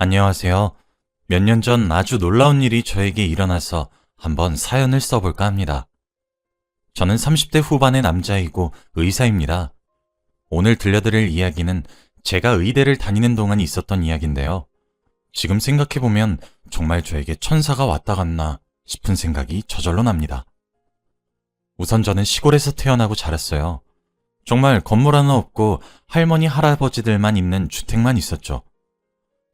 안녕하세요. 몇 년 전 아주 놀라운 일이 저에게 일어나서 한번 사연을 써볼까 합니다. 저는 30대 후반의 남자이고 의사입니다. 오늘 들려드릴 이야기는 제가 의대를 다니는 동안 있었던 이야기인데요. 지금 생각해보면 정말 저에게 천사가 왔다 갔나 싶은 생각이 저절로 납니다. 우선 저는 시골에서 태어나고 자랐어요. 정말 건물 하나 없고 할머니, 할아버지들만 있는 주택만 있었죠.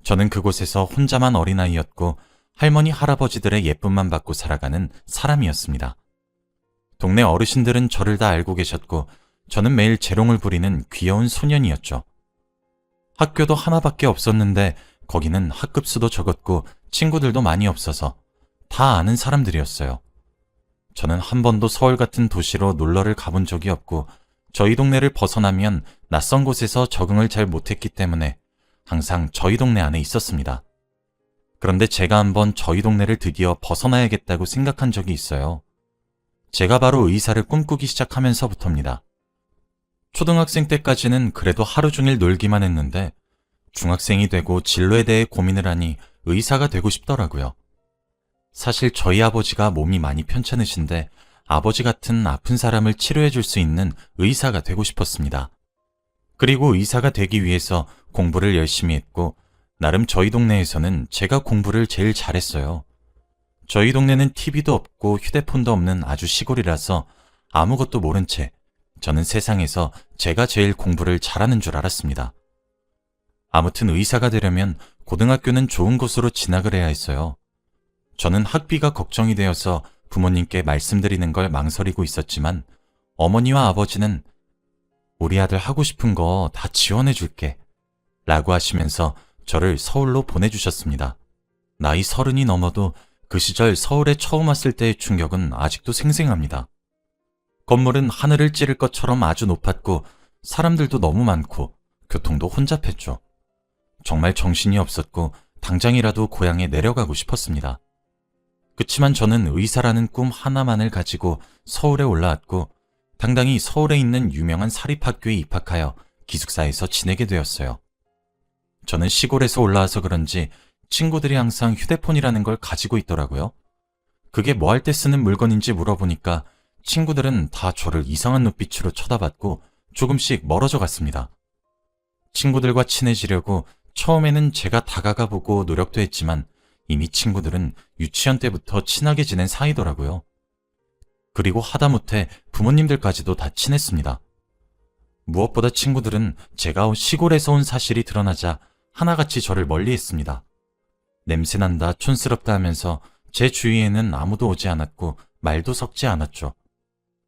저는 그곳에서 혼자만 어린아이였고 할머니, 할아버지들의 예쁨만 받고 살아가는 사람이었습니다. 동네 어르신들은 저를 다 알고 계셨고 저는 매일 재롱을 부리는 귀여운 소년이었죠. 학교도 하나밖에 없었는데 거기는 학급 수도 적었고 친구들도 많이 없어서 다 아는 사람들이었어요. 저는 한 번도 서울 같은 도시로 놀러를 가본 적이 없고 저희 동네를 벗어나면 낯선 곳에서 적응을 잘 못했기 때문에 항상 저희 동네 안에 있었습니다. 그런데 제가 한번 저희 동네를 드디어 벗어나야겠다고 생각한 적이 있어요. 제가 바로 의사를 꿈꾸기 시작하면서부터입니다. 초등학생 때까지는 그래도 하루 종일 놀기만 했는데 중학생이 되고 진로에 대해 고민을 하니 의사가 되고 싶더라고요. 사실 저희 아버지가 몸이 많이 편찮으신데 아버지 같은 아픈 사람을 치료해 줄 수 있는 의사가 되고 싶었습니다. 그리고 의사가 되기 위해서 공부를 열심히 했고 나름 저희 동네에서는 제가 공부를 제일 잘했어요. 저희 동네는 TV도 없고 휴대폰도 없는 아주 시골이라서 아무것도 모른 채 저는 세상에서 제가 제일 공부를 잘하는 줄 알았습니다. 아무튼 의사가 되려면 고등학교는 좋은 곳으로 진학을 해야 했어요. 저는 학비가 걱정이 되어서 부모님께 말씀드리는 걸 망설이고 있었지만 어머니와 아버지는 우리 아들 하고 싶은 거 다 지원해 줄게 라고 하시면서 저를 서울로 보내주셨습니다. 나이 30이 넘어도 그 시절 서울에 처음 왔을 때의 충격은 아직도 생생합니다. 건물은 하늘을 찌를 것처럼 아주 높았고 사람들도 너무 많고 교통도 혼잡했죠. 정말 정신이 없었고 당장이라도 고향에 내려가고 싶었습니다. 그치만 저는 의사라는 꿈 하나만을 가지고 서울에 올라왔고 당당히 서울에 있는 유명한 사립학교에 입학하여 기숙사에서 지내게 되었어요. 저는 시골에서 올라와서 그런지 친구들이 항상 휴대폰이라는 걸 가지고 있더라고요. 그게 뭐 할 때 쓰는 물건인지 물어보니까 친구들은 다 저를 이상한 눈빛으로 쳐다봤고 조금씩 멀어져 갔습니다. 친구들과 친해지려고 처음에는 제가 다가가보고 노력도 했지만 이미 친구들은 유치원 때부터 친하게 지낸 사이더라고요. 그리고 하다못해 부모님들까지도 다 친했습니다. 무엇보다 친구들은 제가 시골에서 온 사실이 드러나자 하나같이 저를 멀리했습니다. 냄새난다, 촌스럽다 하면서 제 주위에는 아무도 오지 않았고 말도 섞지 않았죠.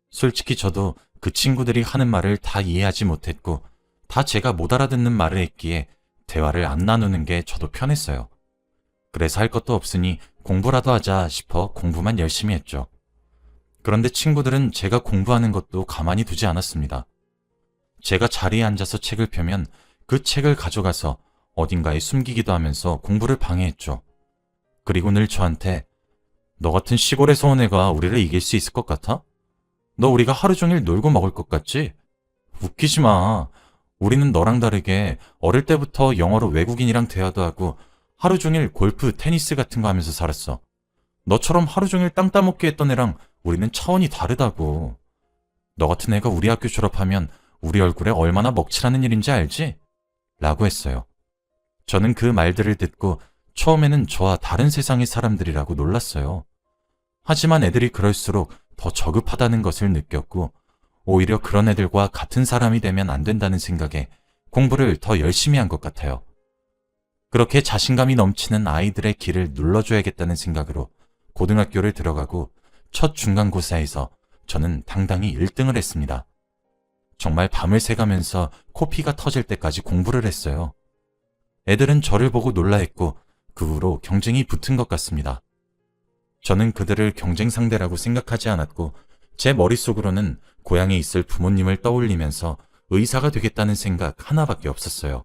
솔직히 저도 그 친구들이 하는 말을 다 이해하지 못했고 다 제가 못 알아듣는 말을 했기에 대화를 안 나누는 게 저도 편했어요. 그래서 할 것도 없으니 공부라도 하자 싶어 공부만 열심히 했죠. 그런데 친구들은 제가 공부하는 것도 가만히 두지 않았습니다. 제가 자리에 앉아서 책을 펴면 그 책을 가져가서 어딘가에 숨기기도 하면서 공부를 방해했죠. 그리고 늘 저한테 너 같은 시골에서 온 애가 우리를 이길 수 있을 것 같아? 너 우리가 하루 종일 놀고 먹을 것 같지? 웃기지 마. 우리는 너랑 다르게 어릴 때부터 영어로 외국인이랑 대화도 하고 하루 종일 골프, 테니스 같은 거 하면서 살았어. 너처럼 하루 종일 땅 따먹기 했던 애랑 우리는 차원이 다르다고. 너 같은 애가 우리 학교 졸업하면 우리 얼굴에 얼마나 먹칠하는 일인지 알지? 라고 했어요. 저는 그 말들을 듣고 처음에는 저와 다른 세상의 사람들이라고 놀랐어요. 하지만 애들이 그럴수록 더 저급하다는 것을 느꼈고 오히려 그런 애들과 같은 사람이 되면 안 된다는 생각에 공부를 더 열심히 한 것 같아요. 그렇게 자신감이 넘치는 아이들의 길을 눌러줘야겠다는 생각으로 고등학교를 들어가고 첫 중간고사에서 저는 당당히 1등을 했습니다. 정말 밤을 새가면서 코피가 터질 때까지 공부를 했어요. 애들은 저를 보고 놀라했고 그 후로 경쟁이 붙은 것 같습니다. 저는 그들을 경쟁 상대라고 생각하지 않았고 제 머릿속으로는 고향에 있을 부모님을 떠올리면서 의사가 되겠다는 생각 하나밖에 없었어요.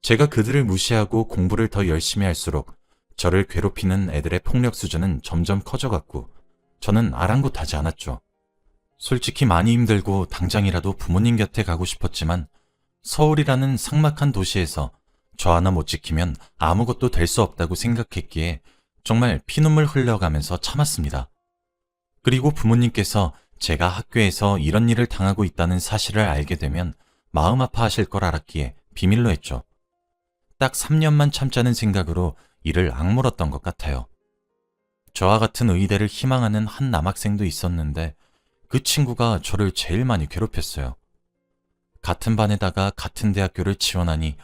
제가 그들을 무시하고 공부를 더 열심히 할수록 저를 괴롭히는 애들의 폭력 수준은 점점 커져갔고 저는 아랑곳하지 않았죠. 솔직히 많이 힘들고 당장이라도 부모님 곁에 가고 싶었지만 서울이라는 삭막한 도시에서 저 하나 못 지키면 아무것도 될 수 없다고 생각했기에 정말 피눈물 흘려가면서 참았습니다. 그리고 부모님께서 제가 학교에서 이런 일을 당하고 있다는 사실을 알게 되면 마음 아파하실 걸 알았기에 비밀로 했죠. 딱 3년만 참자는 생각으로 이를 악물었던 것 같아요. 저와 같은 의대를 희망하는 한 남학생도 있었는데 그 친구가 저를 제일 많이 괴롭혔어요. 같은 반에다가 같은 대학교를 지원하니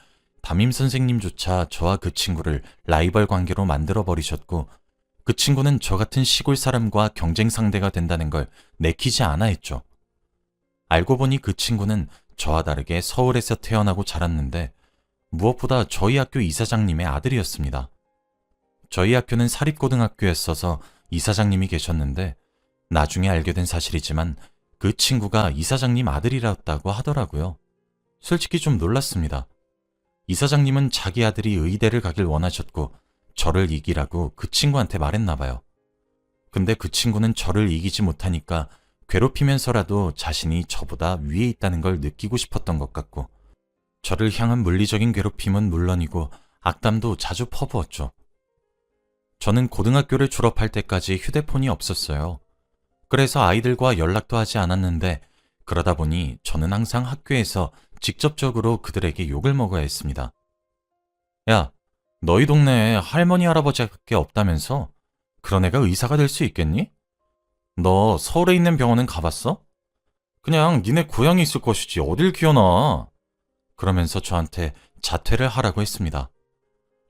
담임 선생님조차 저와 그 친구를 라이벌 관계로 만들어버리셨고 그 친구는 저 같은 시골 사람과 경쟁 상대가 된다는 걸 내키지 않아 했죠. 알고 보니 그 친구는 저와 다르게 서울에서 태어나고 자랐는데 무엇보다 저희 학교 이사장님의 아들이었습니다. 저희 학교는 사립고등학교였어서 이사장님이 계셨는데 나중에 알게 된 사실이지만 그 친구가 이사장님 아들이었다고 하더라고요. 솔직히 좀 놀랐습니다. 이사장님은 자기 아들이 의대를 가길 원하셨고 저를 이기라고 그 친구한테 말했나 봐요. 근데 그 친구는 저를 이기지 못하니까 괴롭히면서라도 자신이 저보다 위에 있다는 걸 느끼고 싶었던 것 같고 저를 향한 물리적인 괴롭힘은 물론이고 악담도 자주 퍼부었죠. 저는 고등학교를 졸업할 때까지 휴대폰이 없었어요. 그래서 아이들과 연락도 하지 않았는데 그러다 보니 저는 항상 학교에서 직접적으로 그들에게 욕을 먹어야 했습니다. 야, 너희 동네에 할머니 할아버지밖에 없다면서? 그런 애가 의사가 될 수 있겠니? 너 서울에 있는 병원은 가봤어? 그냥 니네 고향에 있을 것이지 어딜 기어나. 그러면서 저한테 자퇴를 하라고 했습니다.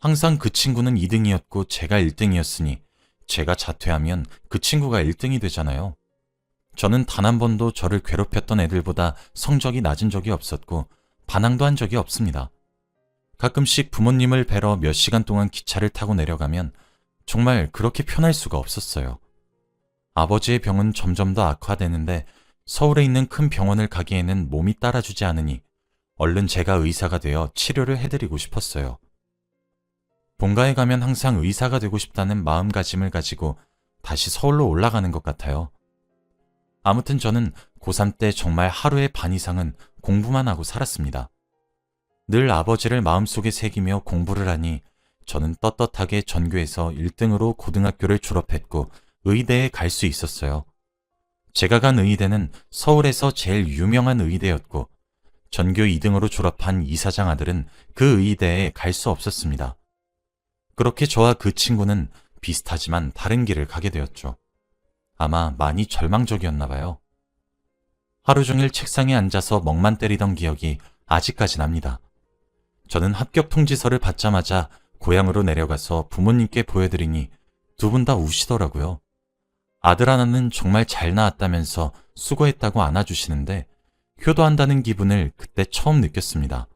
항상 그 친구는 2등이었고 제가 1등이었으니 제가 자퇴하면 그 친구가 1등이 되잖아요. 저는 단 한 번도 저를 괴롭혔던 애들보다 성적이 낮은 적이 없었고 반항도 한 적이 없습니다. 가끔씩 부모님을 뵈러 몇 시간 동안 기차를 타고 내려가면 정말 그렇게 편할 수가 없었어요. 아버지의 병은 점점 더 악화되는데 서울에 있는 큰 병원을 가기에는 몸이 따라주지 않으니 얼른 제가 의사가 되어 치료를 해드리고 싶었어요. 본가에 가면 항상 의사가 되고 싶다는 마음가짐을 가지고 다시 서울로 올라가는 것 같아요. 아무튼 저는 고3 때 정말 하루의 반 이상은 공부만 하고 살았습니다. 늘 아버지를 마음속에 새기며 공부를 하니 저는 떳떳하게 전교에서 1등으로 고등학교를 졸업했고 의대에 갈 수 있었어요. 제가 간 의대는 서울에서 제일 유명한 의대였고 전교 2등으로 졸업한 이사장 아들은 그 의대에 갈 수 없었습니다. 그렇게 저와 그 친구는 비슷하지만 다른 길을 가게 되었죠. 아마 많이 절망적이었나 봐요. 하루 종일 책상에 앉아서 멍만 때리던 기억이 아직까지 납니다. 저는 합격 통지서를 받자마자 고향으로 내려가서 부모님께 보여드리니 두 분 다 우시더라고요. 아들 하나는 정말 잘 나왔다면서 수고했다고 안아주시는데 효도한다는 기분을 그때 처음 느꼈습니다.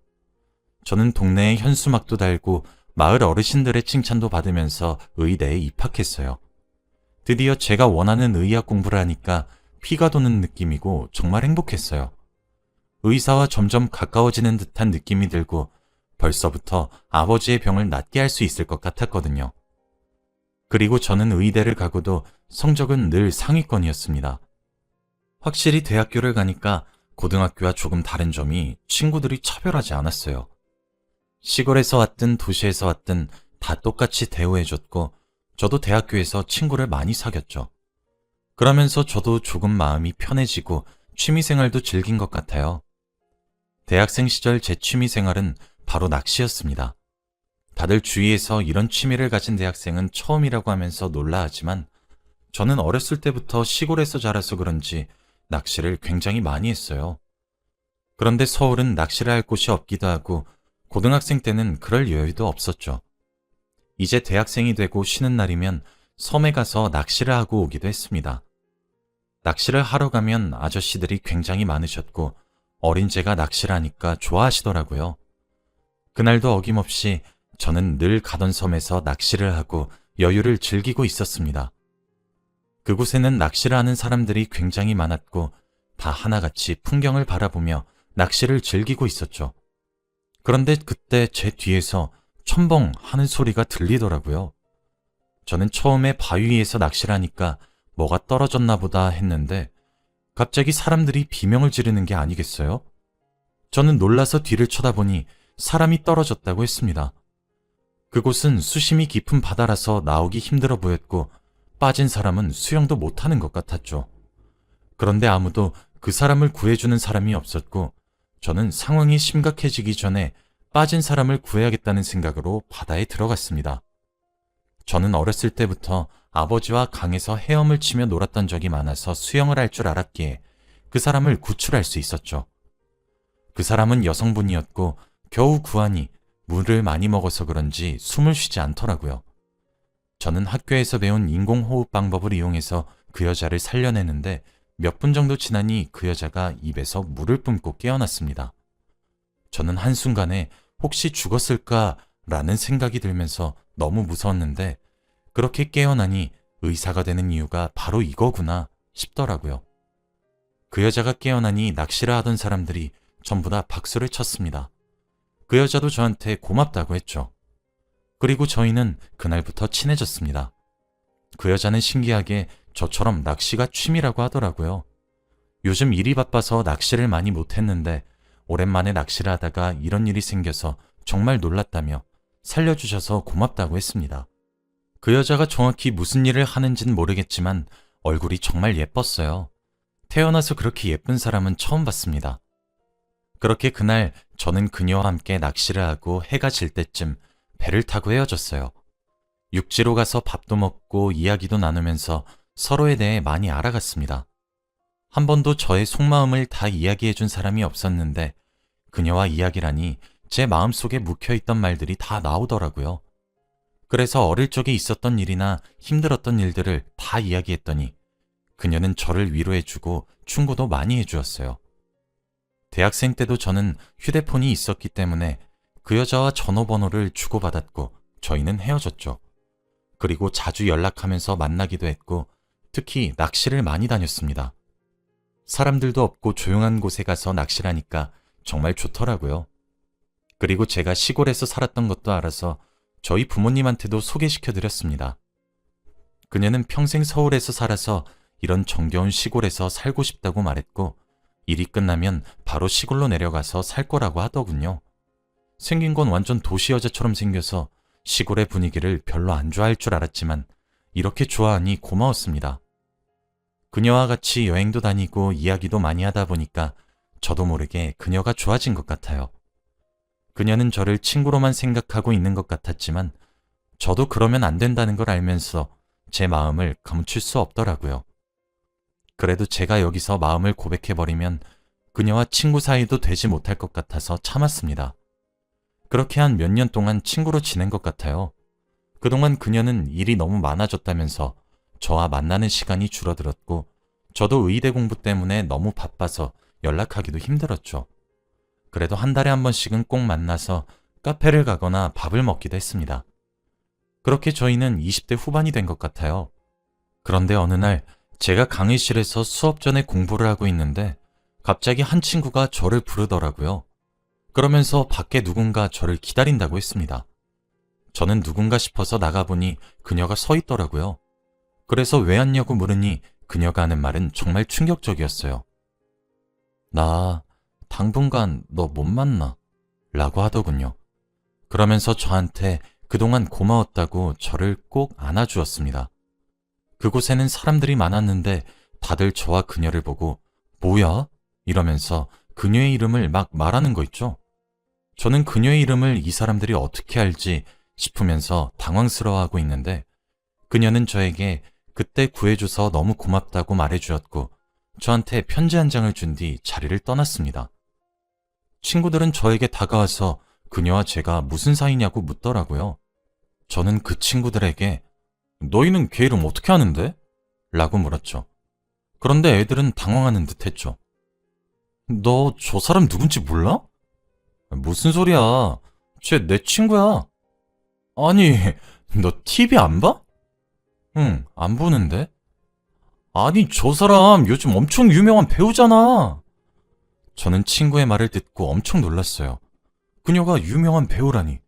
저는 동네에 현수막도 달고 마을 어르신들의 칭찬도 받으면서 의대에 입학했어요. 드디어 제가 원하는 의학 공부를 하니까 피가 도는 느낌이고 정말 행복했어요. 의사와 점점 가까워지는 듯한 느낌이 들고 벌써부터 아버지의 병을 낫게 할 수 있을 것 같았거든요. 그리고 저는 의대를 가고도 성적은 늘 상위권이었습니다. 확실히 대학교를 가니까 고등학교와 조금 다른 점이 친구들이 차별하지 않았어요. 시골에서 왔든 도시에서 왔든 다 똑같이 대우해줬고 저도 대학교에서 친구를 많이 사귀었죠. 그러면서 저도 조금 마음이 편해지고 취미생활도 즐긴 것 같아요. 대학생 시절 제 취미생활은 바로 낚시였습니다. 다들 주위에서 이런 취미를 가진 대학생은 처음이라고 하면서 놀라하지만 저는 어렸을 때부터 시골에서 자라서 그런지 낚시를 굉장히 많이 했어요. 그런데 서울은 낚시를 할 곳이 없기도 하고 고등학생 때는 그럴 여유도 없었죠. 이제 대학생이 되고 쉬는 날이면 섬에 가서 낚시를 하고 오기도 했습니다. 낚시를 하러 가면 아저씨들이 굉장히 많으셨고 어린 제가 낚시를 하니까 좋아하시더라고요. 그날도 어김없이 저는 늘 가던 섬에서 낚시를 하고 여유를 즐기고 있었습니다. 그곳에는 낚시를 하는 사람들이 굉장히 많았고 다 하나같이 풍경을 바라보며 낚시를 즐기고 있었죠. 그런데 그때 제 뒤에서 첨벙 하는 소리가 들리더라고요. 저는 처음에 바위 위에서 낚시를 하니까 뭐가 떨어졌나 보다 했는데 갑자기 사람들이 비명을 지르는 게 아니겠어요? 저는 놀라서 뒤를 쳐다보니 사람이 떨어졌다고 했습니다. 그곳은 수심이 깊은 바다라서 나오기 힘들어 보였고 빠진 사람은 수영도 못하는 것 같았죠. 그런데 아무도 그 사람을 구해주는 사람이 없었고 저는 상황이 심각해지기 전에 빠진 사람을 구해야겠다는 생각으로 바다에 들어갔습니다. 저는 어렸을 때부터 아버지와 강에서 헤엄을 치며 놀았던 적이 많아서 수영을 할 줄 알았기에 그 사람을 구출할 수 있었죠. 그 사람은 여성분이었고 겨우 구하니 물을 많이 먹어서 그런지 숨을 쉬지 않더라고요. 저는 학교에서 배운 인공호흡 방법을 이용해서 그 여자를 살려내는데 몇 분 정도 지나니 그 여자가 입에서 물을 뿜고 깨어났습니다. 저는 한순간에 혹시 죽었을까라는 생각이 들면서 너무 무서웠는데 그렇게 깨어나니 의사가 되는 이유가 바로 이거구나 싶더라고요. 그 여자가 깨어나니 낚시를 하던 사람들이 전부 다 박수를 쳤습니다. 그 여자도 저한테 고맙다고 했죠. 그리고 저희는 그날부터 친해졌습니다. 그 여자는 신기하게 저처럼 낚시가 취미라고 하더라고요. 요즘 일이 바빠서 낚시를 많이 못했는데 오랜만에 낚시를 하다가 이런 일이 생겨서 정말 놀랐다며 살려주셔서 고맙다고 했습니다. 그 여자가 정확히 무슨 일을 하는지는 모르겠지만 얼굴이 정말 예뻤어요. 태어나서 그렇게 예쁜 사람은 처음 봤습니다. 그렇게 그날 저는 그녀와 함께 낚시를 하고 해가 질 때쯤 배를 타고 헤어졌어요. 육지로 가서 밥도 먹고 이야기도 나누면서 서로에 대해 많이 알아갔습니다. 한 번도 저의 속마음을 다 이야기해준 사람이 없었는데 그녀와 이야기라니 제 마음속에 묵혀있던 말들이 다 나오더라고요. 그래서 어릴 적에 있었던 일이나 힘들었던 일들을 다 이야기했더니 그녀는 저를 위로해주고 충고도 많이 해주었어요. 대학생 때도 저는 휴대폰이 있었기 때문에 그 여자와 전화번호를 주고받았고 저희는 헤어졌죠. 그리고 자주 연락하면서 만나기도 했고 특히 낚시를 많이 다녔습니다. 사람들도 없고 조용한 곳에 가서 낚시를 하니까 정말 좋더라고요. 그리고 제가 시골에서 살았던 것도 알아서 저희 부모님한테도 소개시켜드렸습니다. 그녀는 평생 서울에서 살아서 이런 정겨운 시골에서 살고 싶다고 말했고 일이 끝나면 바로 시골로 내려가서 살 거라고 하더군요. 생긴 건 완전 도시 여자처럼 생겨서 시골의 분위기를 별로 안 좋아할 줄 알았지만 이렇게 좋아하니 고마웠습니다. 그녀와 같이 여행도 다니고 이야기도 많이 하다 보니까 저도 모르게 그녀가 좋아진 것 같아요. 그녀는 저를 친구로만 생각하고 있는 것 같았지만 저도 그러면 안 된다는 걸 알면서 제 마음을 감출 수 없더라고요. 그래도 제가 여기서 마음을 고백해버리면 그녀와 친구 사이도 되지 못할 것 같아서 참았습니다. 그렇게 한 몇 년 동안 친구로 지낸 것 같아요. 그동안 그녀는 일이 너무 많아졌다면서 저와 만나는 시간이 줄어들었고 저도 의대 공부 때문에 너무 바빠서 연락하기도 힘들었죠. 그래도 한 달에 한 번씩은 꼭 만나서 카페를 가거나 밥을 먹기도 했습니다. 그렇게 저희는 20대 후반이 된 것 같아요. 그런데 어느 날 제가 강의실에서 수업 전에 공부를 하고 있는데 갑자기 한 친구가 저를 부르더라고요. 그러면서 밖에 누군가 저를 기다린다고 했습니다. 저는 누군가 싶어서 나가보니 그녀가 서 있더라고요. 그래서 왜 왔냐고 물으니 그녀가 하는 말은 정말 충격적이었어요. 나 당분간 너 못 만나 라고 하더군요. 그러면서 저한테 그동안 고마웠다고 저를 꼭 안아주었습니다. 그곳에는 사람들이 많았는데 다들 저와 그녀를 보고 뭐야? 이러면서 그녀의 이름을 막 말하는 거 있죠? 저는 그녀의 이름을 이 사람들이 어떻게 알지 싶으면서 당황스러워하고 있는데 그녀는 저에게 그때 구해줘서 너무 고맙다고 말해주었고 저한테 편지 한 장을 준 뒤 자리를 떠났습니다. 친구들은 저에게 다가와서 그녀와 제가 무슨 사이냐고 묻더라고요. 저는 그 친구들에게 너희는 걔 이름 어떻게 아는데? 라고 물었죠. 그런데 애들은 당황하는 듯 했죠. 너 저 사람 누군지 몰라? 무슨 소리야? 쟤 내 친구야. 아니, 너 TV 안 봐? 응, 안 보는데. 아니, 저 사람 요즘 엄청 유명한 배우잖아. 저는 친구의 말을 듣고 엄청 놀랐어요. 그녀가 유명한 배우라니.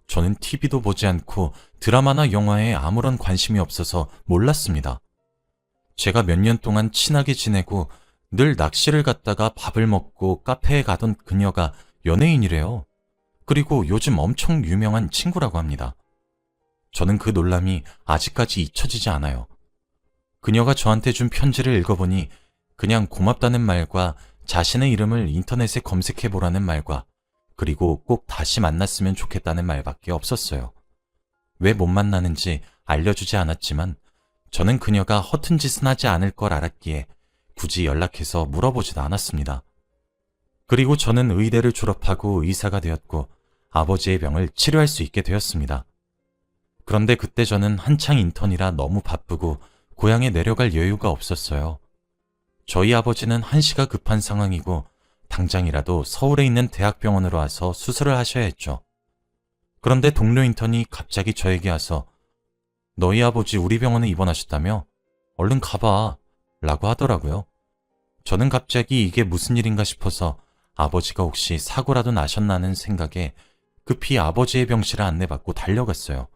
저는 TV도 보지 않고 드라마나 영화에 아무런 관심이 없어서 몰랐습니다. 제가 몇 년 동안 친하게 지내고 늘 낚시를 갔다가 밥을 먹고 카페에 가던 그녀가 연예인이래요. 그리고 요즘 엄청 유명한 친구라고 합니다. 저는 그 놀람이 아직까지 잊혀지지 않아요. 그녀가 저한테 준 편지를 읽어보니 그냥 고맙다는 말과 자신의 이름을 인터넷에 검색해보라는 말과 그리고 꼭 다시 만났으면 좋겠다는 말밖에 없었어요. 왜 못 만나는지 알려주지 않았지만 저는 그녀가 허튼 짓은 하지 않을 걸 알았기에 굳이 연락해서 물어보지도 않았습니다. 그리고 저는 의대를 졸업하고 의사가 되었고 아버지의 병을 치료할 수 있게 되었습니다. 그런데 그때 저는 한창 인턴이라 너무 바쁘고 고향에 내려갈 여유가 없었어요. 저희 아버지는 한시가 급한 상황이고 당장이라도 서울에 있는 대학병원으로 와서 수술을 하셔야 했죠. 그런데 동료 인턴이 갑자기 저에게 와서 너희 아버지 우리 병원에 입원하셨다며? 얼른 가봐 라고 하더라고요. 저는 갑자기 이게 무슨 일인가 싶어서 아버지가 혹시 사고라도 나셨나는 생각에 급히 아버지의 병실을 안내받고 달려갔어요.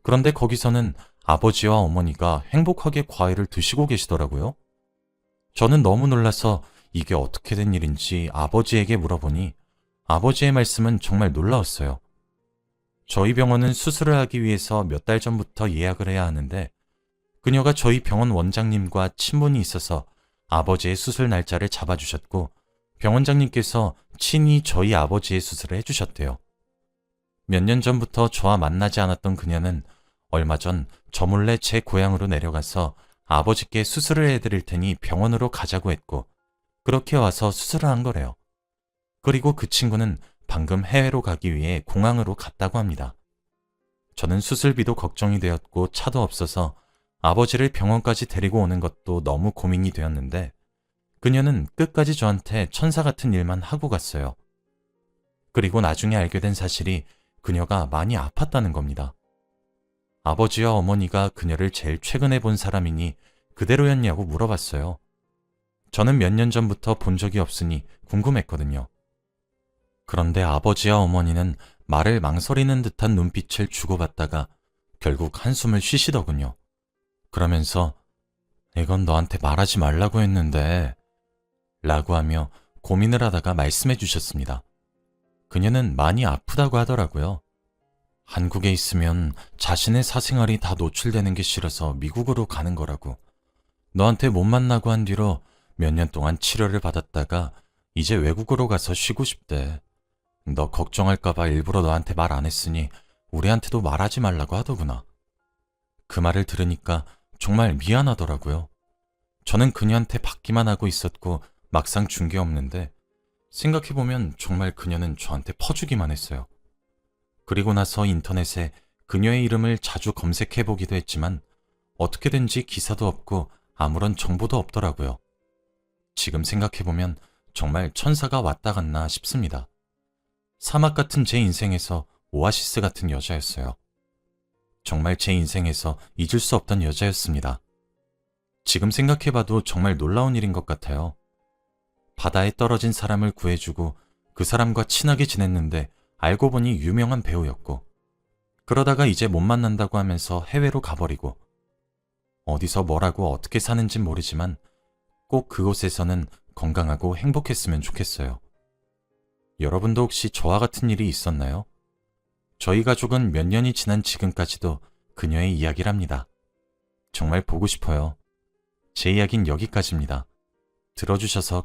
그런데 거기서는 아버지와 어머니가 행복하게 과일을 드시고 계시더라고요. 저는 너무 놀라서 이게 어떻게 된 일인지 아버지에게 물어보니 아버지의 말씀은 정말 놀라웠어요. 저희 병원은 수술을 하기 위해서 몇 달 전부터 예약을 해야 하는데 그녀가 저희 병원 원장님과 친분이 있어서 아버지의 수술 날짜를 잡아주셨고 병원장님께서 친히 저희 아버지의 수술을 해주셨대요. 몇 년 전부터 저와 만나지 않았던 그녀는 얼마 전 저 몰래 제 고향으로 내려가서 아버지께 수술을 해드릴 테니 병원으로 가자고 했고 그렇게 와서 수술을 한 거래요. 그리고 그 친구는 방금 해외로 가기 위해 공항으로 갔다고 합니다. 저는 수술비도 걱정이 되었고 차도 없어서 아버지를 병원까지 데리고 오는 것도 너무 고민이 되었는데 그녀는 끝까지 저한테 천사 같은 일만 하고 갔어요. 그리고 나중에 알게 된 사실이 그녀가 많이 아팠다는 겁니다. 아버지와 어머니가 그녀를 제일 최근에 본 사람이니 그대로였냐고 물어봤어요. 저는 몇 년 전부터 본 적이 없으니 궁금했거든요. 그런데 아버지와 어머니는 말을 망설이는 듯한 눈빛을 주고받다가 결국 한숨을 쉬시더군요. 그러면서 이건 너한테 말하지 말라고 했는데 라고 하며 고민을 하다가 말씀해 주셨습니다. 그녀는 많이 아프다고 하더라고요. 한국에 있으면 자신의 사생활이 다 노출되는 게 싫어서 미국으로 가는 거라고. 너한테 못 만나고 한 뒤로 몇 년 동안 치료를 받았다가 이제 외국으로 가서 쉬고 싶대. 너 걱정할까봐 일부러 너한테 말 안 했으니 우리한테도 말하지 말라고 하더구나. 그 말을 들으니까 정말 미안하더라고요. 저는 그녀한테 받기만 하고 있었고 막상 준 게 없는데 생각해보면 정말 그녀는 저한테 퍼주기만 했어요. 그리고 나서 인터넷에 그녀의 이름을 자주 검색해보기도 했지만 어떻게든지 기사도 없고 아무런 정보도 없더라고요. 지금 생각해보면 정말 천사가 왔다 갔나 싶습니다. 사막 같은 제 인생에서 오아시스 같은 여자였어요. 정말 제 인생에서 잊을 수 없던 여자였습니다. 지금 생각해봐도 정말 놀라운 일인 것 같아요. 바다에 떨어진 사람을 구해주고 그 사람과 친하게 지냈는데 알고 보니 유명한 배우였고 그러다가 이제 못 만난다고 하면서 해외로 가버리고 어디서 뭐라고 어떻게 사는진 모르지만 꼭 그곳에서는 건강하고 행복했으면 좋겠어요. 여러분도 혹시 저와 같은 일이 있었나요? 저희 가족은 몇 년이 지난 지금까지도 그녀의 이야기를 합니다. 정말 보고 싶어요. 제 이야기는 여기까지입니다. 들어주셔서